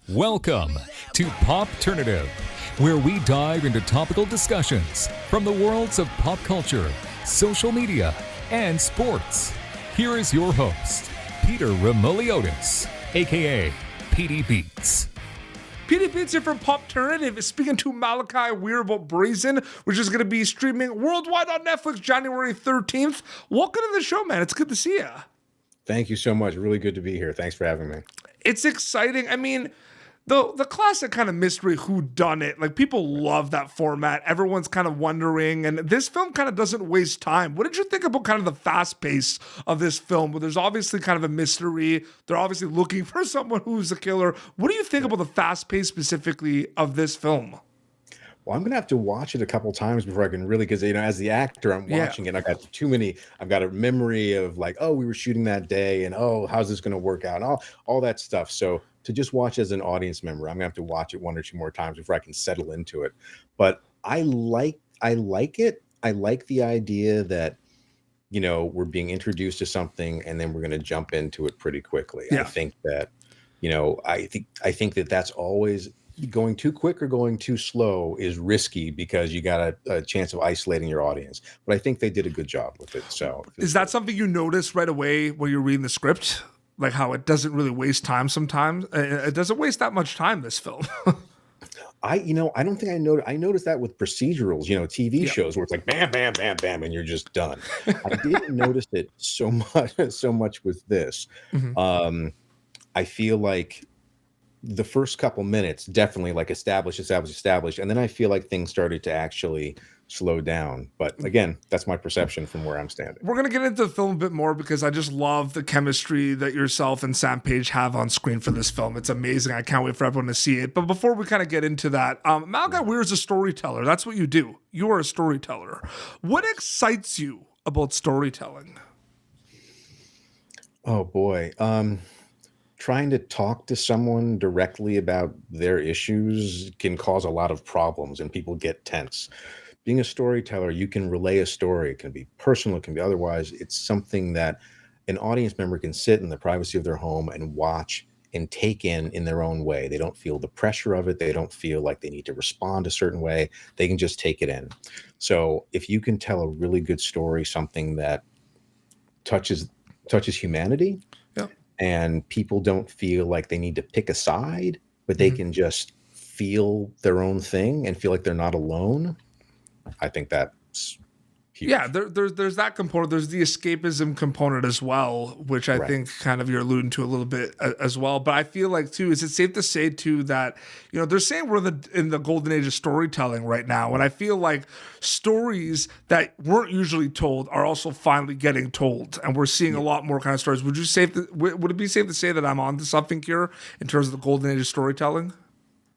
Welcome to Popternative, where we dive into topical discussions from the worlds of pop culture, social media, and sports. Here is your host, Peter Remoliotis, aka PD Beats. PD Beats here from Popternative is speaking to Malachi Weir about Brazen, which is going to be streaming worldwide on Netflix January 13th. Welcome to the show, man. It's good to see you. Thank you so much. Really good to be here. Thanks for having me. It's exciting. I mean, the classic kind of mystery whodunit, like people love that format. Everyone's kind of wondering, and this film kind of doesn't waste time. What did you think about kind of the fast pace of this film? Where there's obviously kind of a mystery. They're obviously looking for someone who's a killer. What do you think about the fast pace specifically of this film? Well, I'm going to have to watch it a couple times before I can really, because, as the actor, I'm watching it. I've got a memory of like, oh, we were shooting that day and, oh, how's this going to work out? And all that stuff. So to just watch as an audience member, I'm going to have to watch it one or two more times before I can settle into it. But I like it. I like the idea that, we're being introduced to something and then we're going to jump into it pretty quickly. Yeah. I think that, I think that that's always going too quick or going too slow is risky because you got a chance of isolating your audience. But I think they did a good job with it. So is that something you noticed right away when you're reading the script? Like how it doesn't really waste time sometimes? It doesn't waste that much time, this film. I don't think I noticed that with procedurals, TV shows where it's like bam, bam, bam, bam, and you're just done. I didn't notice it so much with this. Mm-hmm. I feel like the first couple minutes definitely like establish, and then I feel like things started to actually slow down. But again, that's my perception from where I'm standing. We're gonna get into the film a bit more because I just love the chemistry that yourself and Sam Page have on screen for this film. It's amazing. I can't wait for everyone to see it. But before we kind of get into that, Malachi Weir is a storyteller. That's what you do. You are a storyteller. What excites you about storytelling? Oh boy. Trying to talk to someone directly about their issues can cause a lot of problems and people get tense. Being a storyteller, you can relay a story. It can be personal, it can be otherwise. It's something that an audience member can sit in the privacy of their home and watch and take in their own way. They don't feel the pressure of it. They don't feel like they need to respond a certain way. They can just take it in. So if you can tell a really good story, something that touches humanity, and people don't feel like they need to pick a side, but they can just feel their own thing and feel like they're not alone. I think that's huge. Yeah, there's that component. There's the escapism component as well, which I think kind of you're alluding to a little bit as well. But I feel like too, is it safe to say too that they're saying we're in the golden age of storytelling right now, and I feel like stories that weren't usually told are also finally getting told, and we're seeing a lot more kind of stories. Would it be safe to say that I'm onto something here in terms of the golden age of storytelling?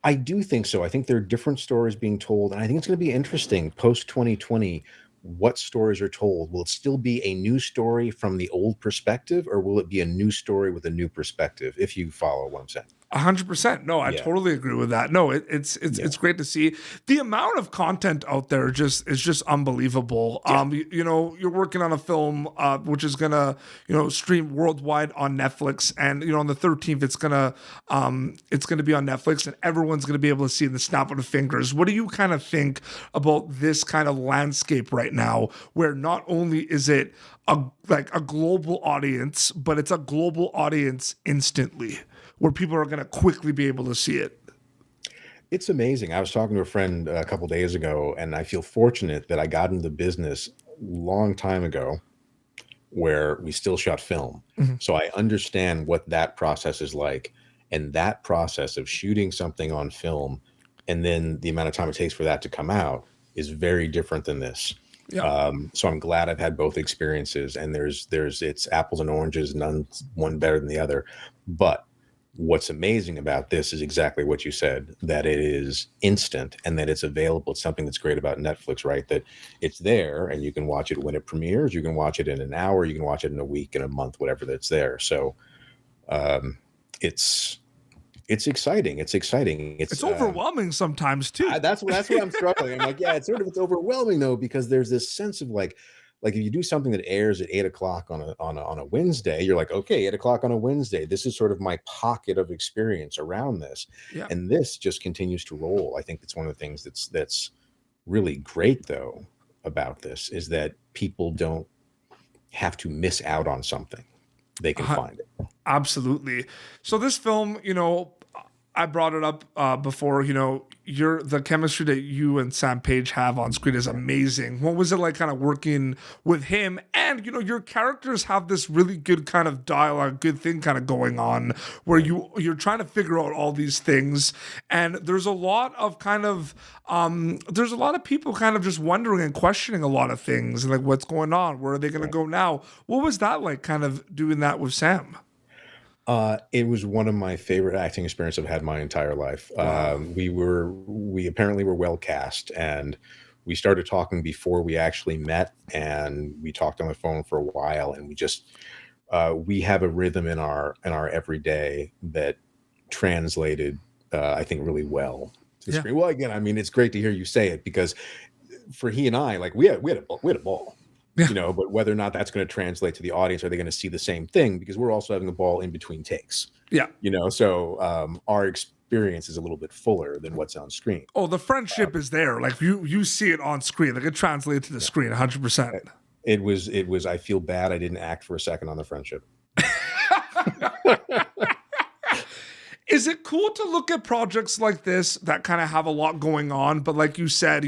I do think so. I think there are different stories being told, and I think it's going to be interesting post 2020. What stories are told? Will it still be a new story from the old perspective, or will it be a new story with a new perspective? If you follow what I'm saying. 100%. No, I totally agree with that. No, it's great to see. The amount of content out there is just unbelievable. Yeah. You're working on a film which is gonna stream worldwide on Netflix, and on the 13th it's gonna be on Netflix, and everyone's gonna be able to see in the snap of the fingers. What do you kind of think about this kind of landscape right now, where not only is it a global audience, but it's a global audience instantly, where people are going to quickly be able to see it? It's amazing. I was talking to a friend a couple days ago, and I feel fortunate that I got into the business a long time ago where we still shot film. Mm-hmm. So I understand what that process is like. And that process of shooting something on film and then the amount of time it takes for that to come out is very different than this. Yeah. So I'm glad I've had both experiences, and it's apples and oranges, one better than the other. But what's amazing about this is exactly what you said, that it is instant and that it's available. It's something that's great about Netflix, right? That it's there and you can watch it when it premieres. You can watch it in an hour. You can watch it in a week, in a month, whatever that's there. So it's exciting. It's overwhelming sometimes too. That's what I'm struggling. I'm like, it's overwhelming though, because there's this sense of like, like if you do something that airs at 8 o'clock on a Wednesday, you're like, okay, 8 o'clock on a Wednesday. This is sort of my pocket of experience around this. Yeah. And this just continues to roll. I think that's one of the things that's really great though about this is that people don't have to miss out on something. They can find it. Absolutely. So this film, I brought it up before, the chemistry that you and Sam Page have on screen is amazing. What was it like kind of working with him? And, your characters have this really good kind of dialogue, good thing kind of going on where you're trying to figure out all these things. And there's a lot of people kind of just wondering and questioning a lot of things, like what's going on? Where are they going to go now? What was that like kind of doing that with Sam? It was one of my favorite acting experiences I've had my entire life. Wow. We apparently were well cast, and we started talking before we actually met, and we talked on the phone for a while, and we have a rhythm in our everyday that translated, I think, really well to the screen. Well, again, I mean, it's great to hear you say it because for he and I, like we had a ball. Yeah. But whether or not that's going to translate to the audience, are they going to see the same thing? Because we're also having the ball in between takes. Yeah. So our experience is a little bit fuller than what's on screen. Oh, the friendship is there. Like you see it on screen. Like it translates to the screen 100%. It was, I feel bad I didn't act for a second on the friendship. Is it cool to look at projects like this that kind of have a lot going on? But like you said,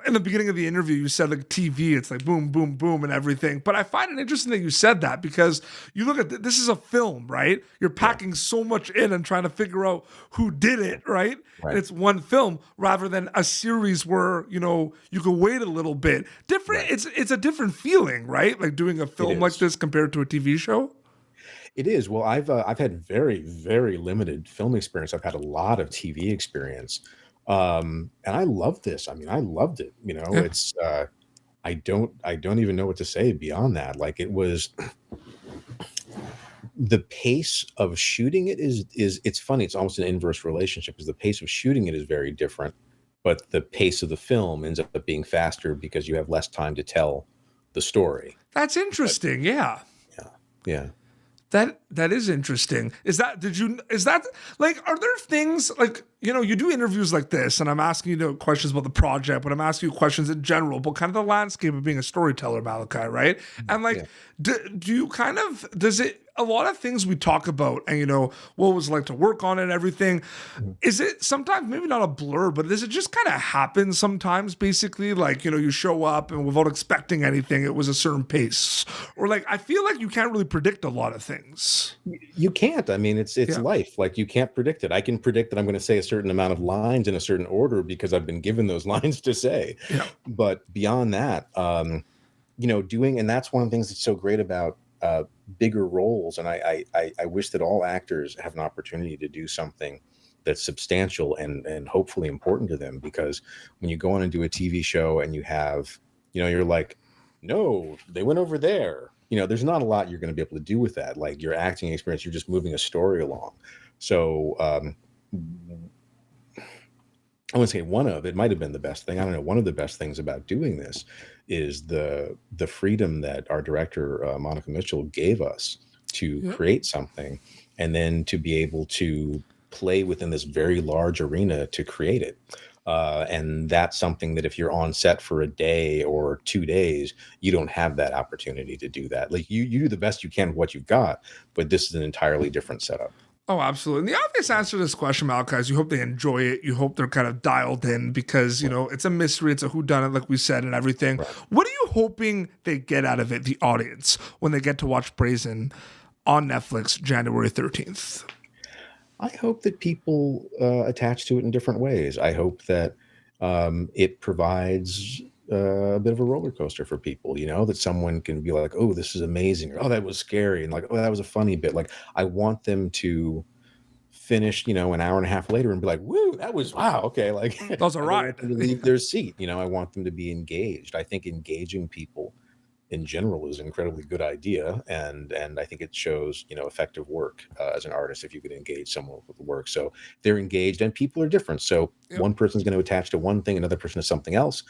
in the beginning of the interview, you said like TV, it's like boom, boom, boom and everything. But I find it interesting that you said that because you look at this is a film, right? You're packing so much in and trying to figure out who did it, right? And it's one film rather than a series where, you could wait a little bit. Different. Right. It's a different feeling, right? Like doing a film like this compared to a TV show. It is. Well, I've had very, very limited film experience. I've had a lot of TV experience. And I love this. I mean, I loved it. It's I don't even know what to say beyond that. Like it was the pace of shooting it is it's funny. It's almost an inverse relationship because the pace of shooting it is very different, but the pace of the film ends up being faster because you have less time to tell the story. That's interesting. Yeah. That is interesting. Are there things like, you do interviews like this and I'm asking you questions about the project, but I'm asking you questions in general, but kind of the landscape of being a storyteller, Malachi, right? And do you does it, a lot of things we talk about and, what it was like to work on it and everything. Is it sometimes maybe not a blur, but does it just kind of happen sometimes basically? Like, you show up and without expecting anything, it was a certain pace or like, I feel like you can't really predict a lot of things. You can't. I mean, it's life. Like you can't predict it. I can predict that I'm going to say a certain amount of lines in a certain order because I've been given those lines to say. Yeah. But beyond that, and that's one of the things that's so great about bigger roles. And I wish that all actors have an opportunity to do something that's substantial and hopefully important to them. Because when you go on and do a TV show and you have, you're like, no, they went over there. There's not a lot you're going to be able to do with that. Like your acting experience, you're just moving a story along. So I wouldn't say it might have been the best thing. I don't know. One of the best things about doing this is the freedom that our director, Monika Mitchell, gave us to create something and then to be able to play within this very large arena to create it. And that's something that if you're on set for a day or 2 days, you don't have that opportunity to do that. Like you do the best you can with what you've got, but this is an entirely different setup. Oh, absolutely. And the obvious answer to this question, Malachi, is you hope they enjoy it. You hope they're kind of dialed in because, it's a mystery. It's a whodunit, like we said, and everything. Right. What are you hoping they get out of it, the audience, when they get to watch Brazen on Netflix January 13th? I hope that people attach to it in different ways. I hope that it provides a bit of a roller coaster for people, that someone can be like, oh, this is amazing. Or, oh, that was scary. And like, oh, that was a funny bit. Like, I want them to finish, an hour and a half later and be like, woo, that was, wow. Okay. Like that was a ride. To leave their seat. I want them to be engaged. I think engaging people in general is an incredibly good idea. And I think it shows, effective work as an artist, if you could engage someone with the work. So they're engaged and people are different. So one person's going to attach to one thing, another person to something else.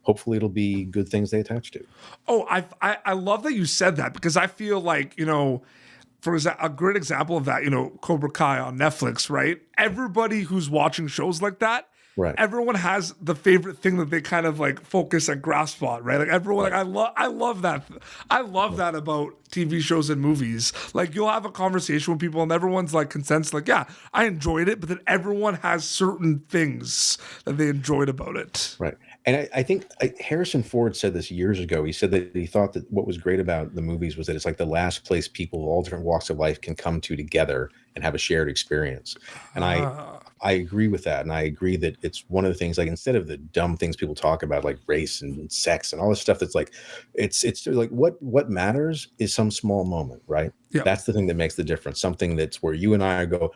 hopefully it'll be good things they attach to. Oh, I love that you said that, because I feel like, for example, a great example of that, Cobra Kai on Netflix, right? Everybody who's watching shows like that, Right. everyone has the favorite thing that they kind of like focus and grasp on, right? Like everyone, Right. like I love that. I love that about TV shows and movies. Like you'll have a conversation with people and everyone's like consensus, like, yeah, I enjoyed it, but then everyone has certain things that they enjoyed about it. Right. And I think Harrison Ford said this years ago. He said that he thought that what was great about the movies was that it's like the last place people of all different walks of life can come to together and have a shared experience. And I agree with that. And I agree that it's one of the things, like, instead of the dumb things people talk about, like race and sex and all this stuff, that's like, it's like what matters is some small moment, right? Yeah. That's the thing that makes the difference. Something that's where you and I go,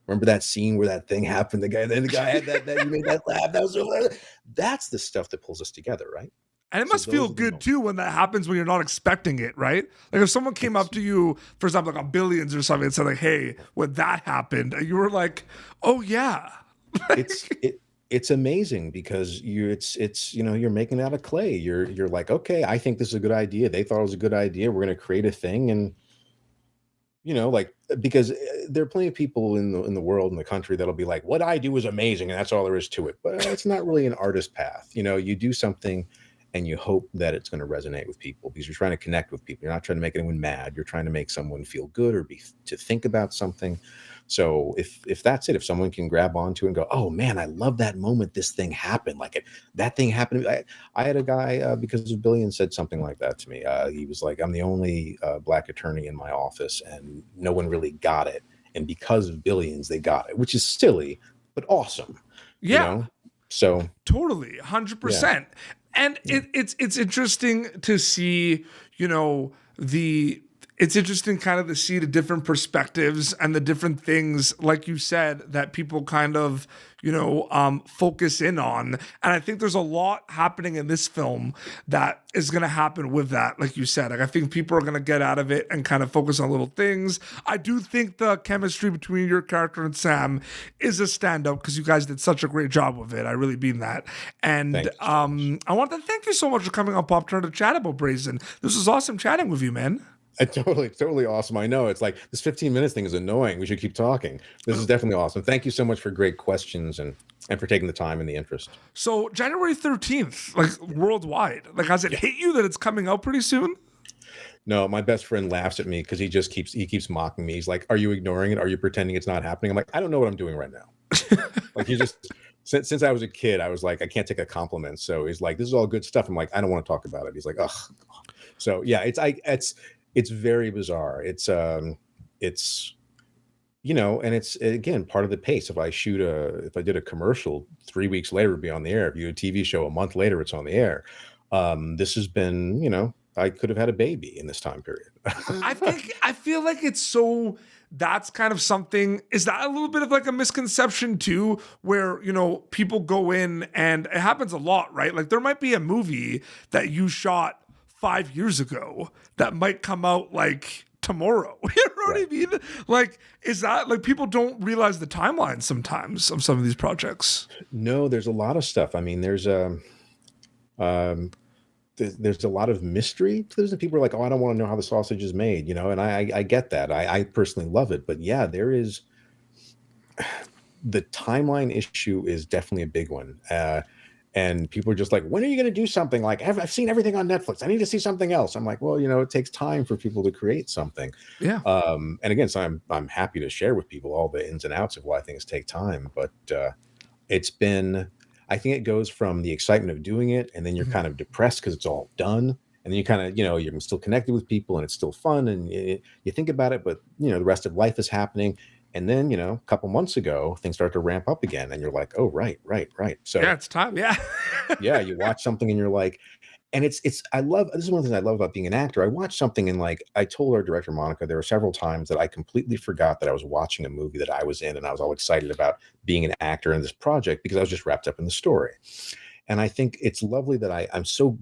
remember that scene where that thing happened? The guy had that you made that laugh. That was so, that's the stuff that pulls us together, right? And it must feel good too when that happens when you're not expecting it, right? Like if someone came up to you, for example, like on Billions or something, and said like, "Hey, when that happened," and you were like, "Oh yeah." It's amazing because you're making it out of clay. You're like, okay, I think this is a good idea. They thought it was a good idea. We're going to create a thing, and like, because there are plenty of people in the world, in the country, that'll be like, what I do is amazing, and that's all there is to it. But it's not really an artist path. You do something and you hope that it's going to resonate with people because you're trying to connect with people. You're not trying to make anyone mad. You're trying to make someone feel good or to think about something. So if that's it, if someone can grab onto it and go, oh man, I love that moment this thing happened, that thing happened. I had a guy, because of Billions, said something like that to me. He was like, I'm the only black attorney in my office and no one really got it. And because of Billions, they got it, which is silly, but awesome. Yeah. So totally, 100%. Yeah. And it's interesting to see, it's interesting kind of to see the different perspectives and the different things, like you said, that people kind of, focus in on. And I think there's a lot happening in this film that is going to happen with that. Like you said, like I think people are going to get out of it and kind of focus on little things. I do think the chemistry between your character and Sam is a standout because you guys did such a great job with it. I really mean that. And I want to thank you so much for coming on Popternative to chat about Brazen. This was awesome chatting with you, man. Totally awesome. I know it's like this 15 minutes thing is annoying. We should keep talking. This is definitely awesome. Thank you so much for great questions and for taking the time and the interest. So January 13th, like worldwide, like has it hit you that it's coming out pretty soon? No, my best friend laughs at me because he keeps mocking me. He's like, are you ignoring it? Are you pretending it's not happening? I'm like, I don't know what I'm doing right now. Like he just since I was a kid, I was like, I can't take a compliment. So he's like, this is all good stuff. I'm like, I don't want to talk about it. He's like, ugh. So yeah, it's very bizarre. It's and it's again part of the pace. If I did a commercial 3 weeks later, it'd be on the air. If you do a TV show a month later, it's on the air. This has been, I could have had a baby in this time period. I feel like it's so. That's kind of something. Is that a little bit of like a misconception too, where people go in and it happens a lot, right? Like there might be a movie that you shot 5 years ago that might come out like tomorrow. You know what I mean? Like, is that like people don't realize the timeline sometimes of some of these projects? No, there's a lot of stuff. I mean, there's a lot of mystery. There's people are like, oh, I don't want to know how the sausage is made, and I get that. I personally love it. But yeah, there is the timeline issue is definitely a big one. And people are just like, when are you going to do something? Like, I've seen everything on Netflix. I need to see something else. I'm like, well, it takes time for people to create something. Yeah. And again, so I'm happy to share with people all the ins and outs of why things take time. But it's been, I think it goes from the excitement of doing it, and then you're kind of depressed because it's all done. And then you kind of, you're still connected with people and it's still fun. And you think about it, but, the rest of life is happening. And then, a couple months ago, things start to ramp up again. And you're like, oh, right. So yeah, it's time. Yeah. Yeah. You watch something and you're like, and this is one of the things I love about being an actor. I watched something and like, I told our director, Monika, there were several times that I completely forgot that I was watching a movie that I was in. And I was all excited about being an actor in this project because I was just wrapped up in the story. And I think it's lovely that I'm so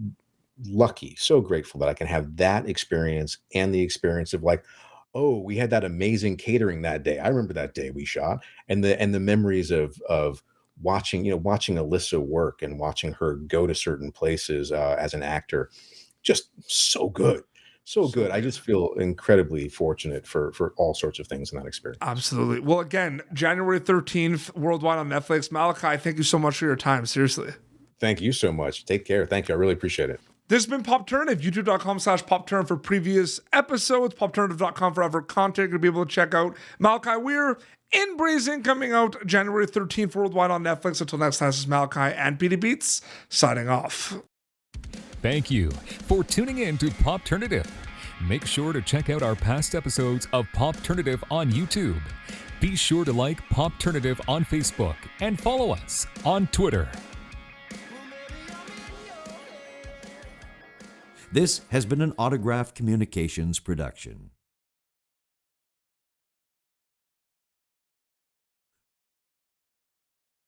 lucky, so grateful that I can have that experience and the experience of like, oh, we had that amazing catering that day. I remember that day we shot, and the memories of watching Alyssa work and watching her go to certain places as an actor, just so good. So good. I just feel incredibly fortunate for all sorts of things in that experience. Absolutely. Well, again, January 13th, worldwide on Netflix. Malachi, thank you so much for your time. Seriously. Thank you so much. Take care. Thank you. I really appreciate it. This has been Popternative, youtube.com/Popturn for previous episodes, popternative.com for other content you'll be able to check out. Malachi Weir in Brazen coming out January 13th, worldwide on Netflix. Until next time, this is Malachi and PD Beats signing off. Thank you for tuning in to Popternative. Make sure to check out our past episodes of Popternative on YouTube. Be sure to like Popternative on Facebook and follow us on Twitter. This has been an Autograph Communications production.